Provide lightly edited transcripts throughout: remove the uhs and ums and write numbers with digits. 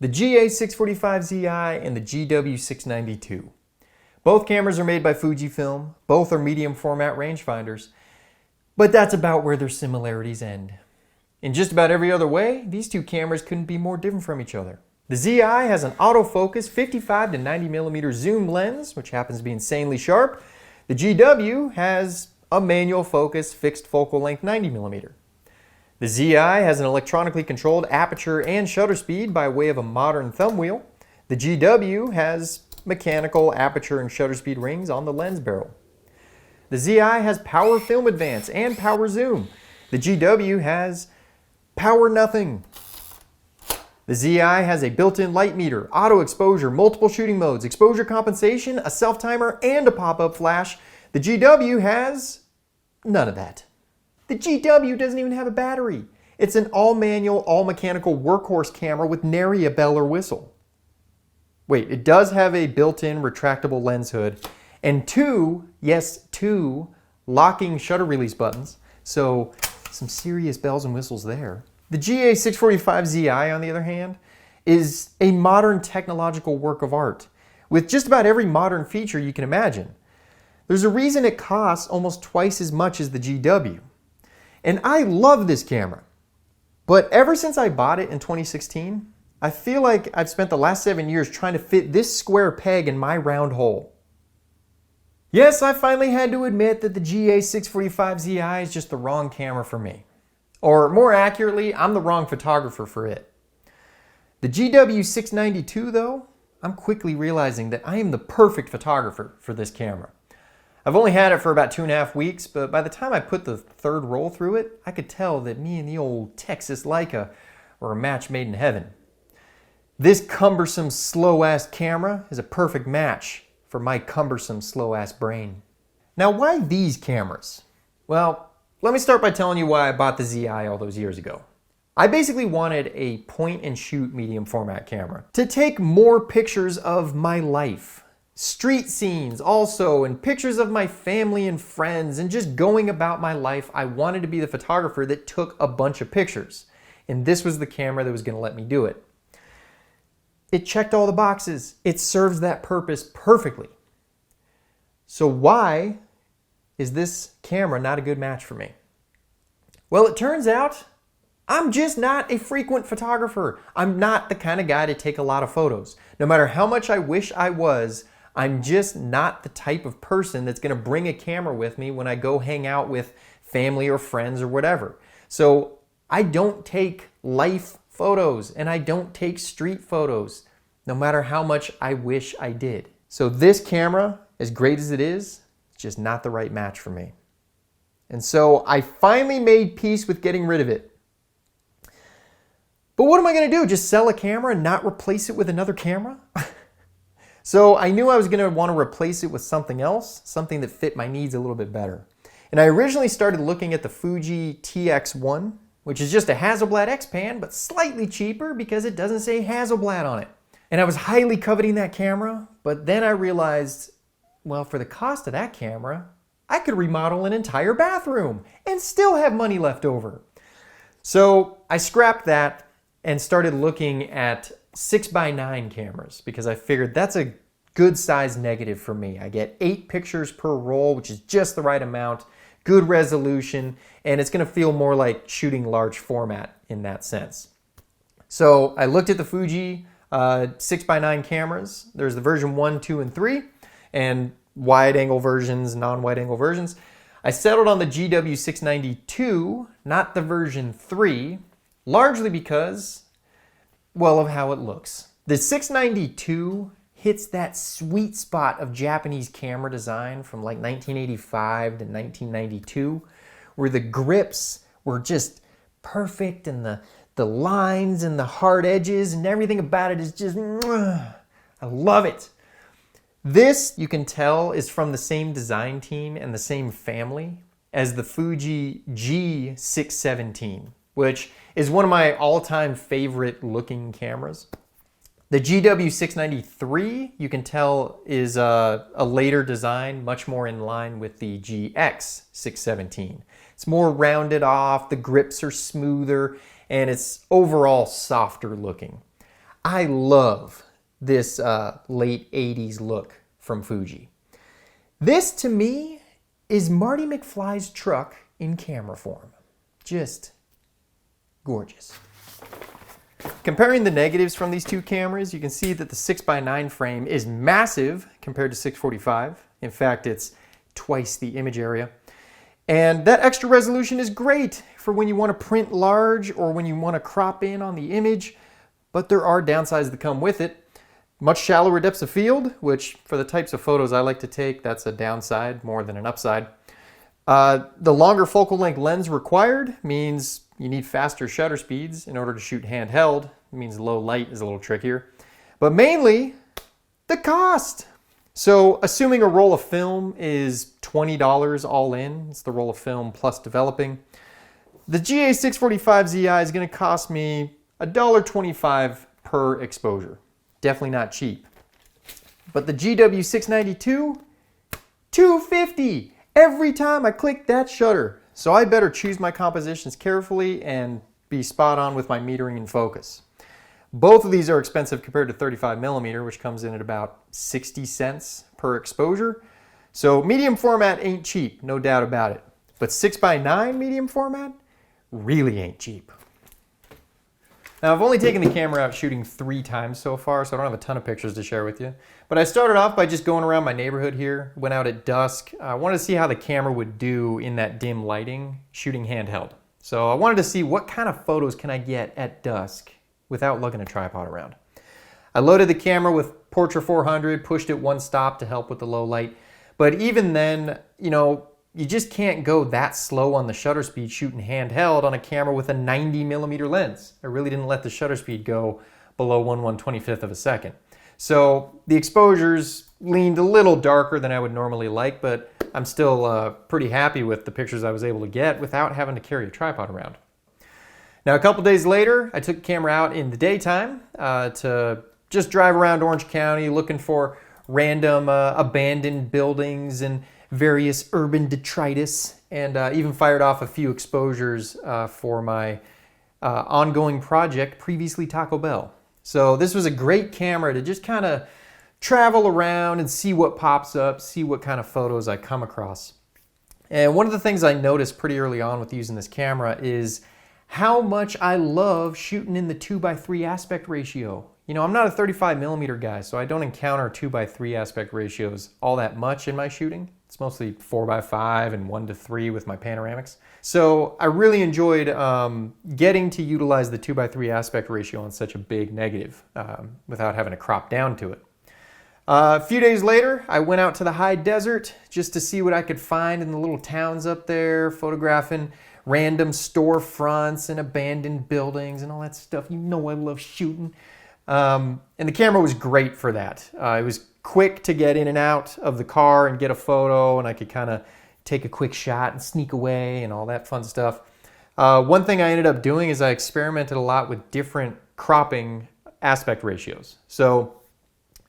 the GA645Zi and the GW690 II. Both cameras are made by Fujifilm, both are medium format rangefinders, but that's about where their similarities end. In just about every other way, these two cameras couldn't be more different from each other. The Zi has an autofocus 55 to 90mm zoom lens, which happens to be insanely sharp. The GW has a manual focus fixed focal length 90mm. The Zi has an electronically controlled aperture and shutter speed by way of a modern thumb wheel. The GW has mechanical aperture and shutter speed rings on the lens barrel. The Zi has power film advance and power zoom. The GW has power nothing. The Zi has a built-in light meter, auto exposure, multiple shooting modes, exposure compensation, a self-timer, and a pop-up flash. The GW has none of that. The GW doesn't even have a battery. It's an all-manual, all-mechanical workhorse camera with nary a bell or whistle. Wait, it does have a built-in retractable lens hood and two locking shutter release buttons, so some serious bells and whistles there. The GA645Zi, on the other hand, is a modern technological work of art with just about every modern feature you can imagine. There's a reason it costs almost twice as much as the GW. And I love this camera, but ever since I bought it in 2016, I feel like I've spent the last 7 years trying to fit this square peg in my round hole. Yes, I finally had to admit that the GA645Zi is just the wrong camera for me. Or more accurately, I'm the wrong photographer for it. The GW690 II, though, I'm quickly realizing that I am the perfect photographer for this camera. I've only had it for about 2.5 weeks, but by the time I put the third roll through it, I could tell that me and the old Texas Leica were a match made in heaven. This cumbersome, slow-ass camera is a perfect match for my cumbersome, slow-ass brain. Now, why these cameras? Well, let me start by telling you why I bought the Zi all those years ago. I basically wanted a point-and-shoot medium format camera to take more pictures of my life. Street scenes also, and pictures of my family and friends, and just going about my life. I wanted to be the photographer that took a bunch of pictures. And this was the camera that was going to let me do it. It checked all the boxes. It serves that purpose perfectly. So why is this camera not a good match for me? Well, it turns out I'm just not a frequent photographer. I'm not the kind of guy to take a lot of photos. No matter how much I wish I was, I'm just not the type of person that's going to bring a camera with me when I go hang out with family or friends or whatever. So I don't take life photos and I don't take street photos, no matter how much I wish I did. So this camera, as great as it is, it's just not the right match for me. And so I finally made peace with getting rid of it. But what am I going to do? Just sell a camera and not replace it with another camera? So I knew I was going to want to replace it with something else, something that fit my needs a little bit better. And I originally started looking at the Fuji TX1, which is just a Hasselblad X-Pan, but slightly cheaper because it doesn't say Hasselblad on it. And I was highly coveting that camera, but then I realized, well, for the cost of that camera, I could remodel an entire bathroom and still have money left over. So I scrapped that and started looking at 6x9 cameras because I figured that's a good size negative for me. I get 8 pictures per roll, which is just the right amount, good resolution, and it's going to feel more like shooting large format in that sense. So I looked at the Fuji 6x9 cameras. There's the version 1, 2, and 3, and wide angle versions, non-wide angle versions. I settled on the GW690 II, not the version 3, largely because, well, of how it looks. The 690 hits that sweet spot of Japanese camera design from like 1985 to 1992, where the grips were just perfect and the lines and the hard edges and everything about it is just, I love it. This, you can tell, is from the same design team and the same family as the Fuji GA645Zi, which is one of my all-time favorite looking cameras. The GW690 III, you can tell, is a later design, much more in line with the GX645Zi. It's more rounded off, the grips are smoother, and it's overall softer looking. I love this late 80s look from Fuji. This, to me, is Marty McFly's truck in camera form. Just gorgeous. Comparing the negatives from these two cameras, you can see that the 6x9 frame is massive compared to 645. In fact, it's twice the image area. And that extra resolution is great for when you want to print large or when you want to crop in on the image, but there are downsides that come with it. Much shallower depths of field, which for the types of photos I like to take, that's a downside more than an upside. The longer focal length lens required means you need faster shutter speeds in order to shoot handheld. It means low light is a little trickier. But mainly, the cost. So assuming a roll of film is $20 all in, it's the roll of film plus developing, the GA645Zi is going to cost me $1.25 per exposure. Definitely not cheap. But the GW690II, $2.50 every time I click that shutter. So I better choose my compositions carefully and be spot on with my metering and focus. Both of these are expensive compared to 35mm, which comes in at about 60 cents per exposure. So medium format ain't cheap, no doubt about it. But 6x9 medium format really ain't cheap. Now, I've only taken the camera out shooting 3 times so far, so I don't have a ton of pictures to share with you. But I started off by just going around my neighborhood here, went out at dusk. I wanted to see how the camera would do in that dim lighting, shooting handheld. So I wanted to see what kind of photos can I get at dusk without lugging a tripod around. I loaded the camera with Portra 400, pushed it 1 stop to help with the low light. But even then, you just can't go that slow on the shutter speed shooting handheld on a camera with a 90mm lens. I really didn't let the shutter speed go below 1/125th of a second. So the exposures leaned a little darker than I would normally like, but I'm still pretty happy with the pictures I was able to get without having to carry a tripod around. Now, a couple days later, I took the camera out in the daytime to just drive around Orange County looking for random abandoned buildings and various urban detritus, and even fired off a few exposures for my ongoing project, previously Taco Bell. So this was a great camera to just kind of travel around and see what pops up, see what kind of photos I come across. And one of the things I noticed pretty early on with using this camera is how much I love shooting in the 2:3 aspect ratio. I'm not a 35mm guy, so I don't encounter 2:3 aspect ratios all that much in my shooting. It's mostly 4:5 and 1:3 with my panoramics. So I really enjoyed getting to utilize the 2:3 aspect ratio on such a big negative without having to crop down to it. A few days later, I went out to the high desert just to see what I could find in the little towns up there, photographing random storefronts and abandoned buildings and all that stuff. I love shooting. And the camera was great for that. It was quick to get in and out of the car and get a photo, and I could kind of take a quick shot and sneak away and all that fun stuff. One thing I ended up doing is I experimented a lot with different cropping aspect ratios. So,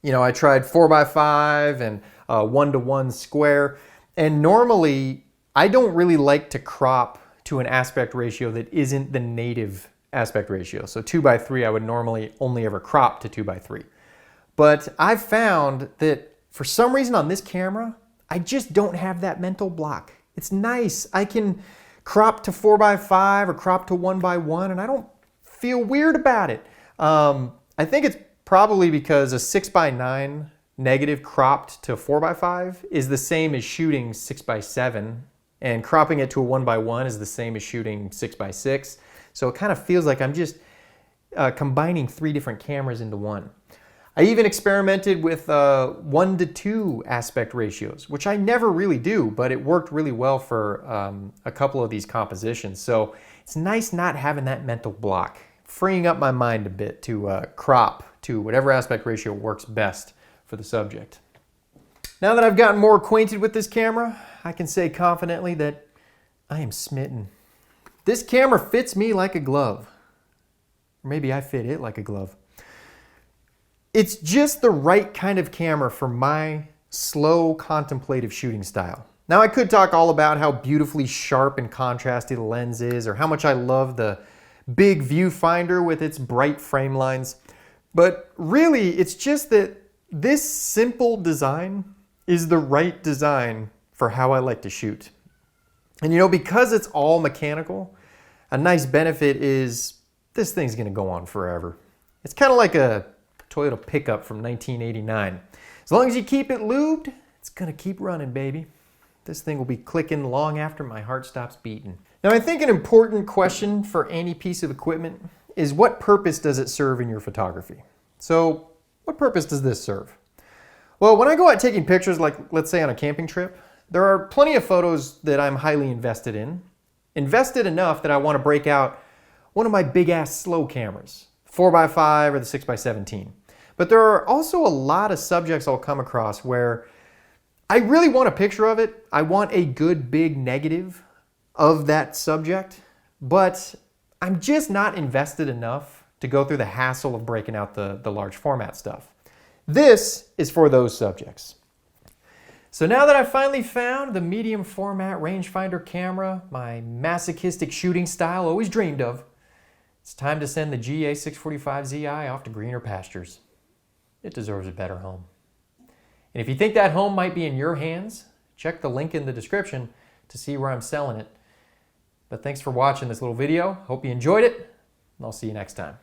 I tried 4:5 and 1:1 square, and normally I don't really like to crop to an aspect ratio that isn't the native aspect ratio. So 2:3, I would normally only ever crop to 2:3. But I've found that for some reason on this camera, I just don't have that mental block. It's nice. I can crop to 4:5 or crop to 1:1, and I don't feel weird about it. I think it's probably because a 6:9 negative cropped to 4:5 is the same as shooting 6:7, and cropping it to a 1:1 is the same as shooting 6:6. So it kind of feels like I'm just combining 3 different cameras into one. I even experimented with 1:2 aspect ratios, which I never really do, but it worked really well for a couple of these compositions. So it's nice not having that mental block, freeing up my mind a bit to crop to whatever aspect ratio works best for the subject. Now that I've gotten more acquainted with this camera, I can say confidently that I am smitten. This camera fits me like a glove. Or maybe I fit it like a glove. It's just the right kind of camera for my slow, contemplative shooting style. Now, I could talk all about how beautifully sharp and contrasty the lens is, or how much I love the big viewfinder with its bright frame lines. But really, it's just that this simple design is the right design for how I like to shoot. And you know, because it's all mechanical, a nice benefit is this thing's gonna go on forever. It's kind of like a Toyota pickup from 1989. As long as you keep it lubed, it's gonna keep running, baby. This thing will be clicking long after my heart stops beating. Now, I think an important question for any piece of equipment is what purpose does it serve in your photography? So, what purpose does this serve? Well, when I go out taking pictures, like let's say on a camping trip, there are plenty of photos that I'm highly invested in. Invested enough that I want to break out one of my big ass slow cameras, 4x5 or the 6x17. But there are also a lot of subjects I'll come across where I really want a picture of it. I want a good big negative of that subject, but I'm just not invested enough to go through the hassle of breaking out the large format stuff. This is for those subjects. So now that I've finally found the medium format rangefinder camera, my masochistic shooting style always dreamed of, it's time to send the GA645Zi off to greener pastures. It deserves a better home. And if you think that home might be in your hands, check the link in the description to see where I'm selling it. But thanks for watching this little video. Hope you enjoyed it, and I'll see you next time.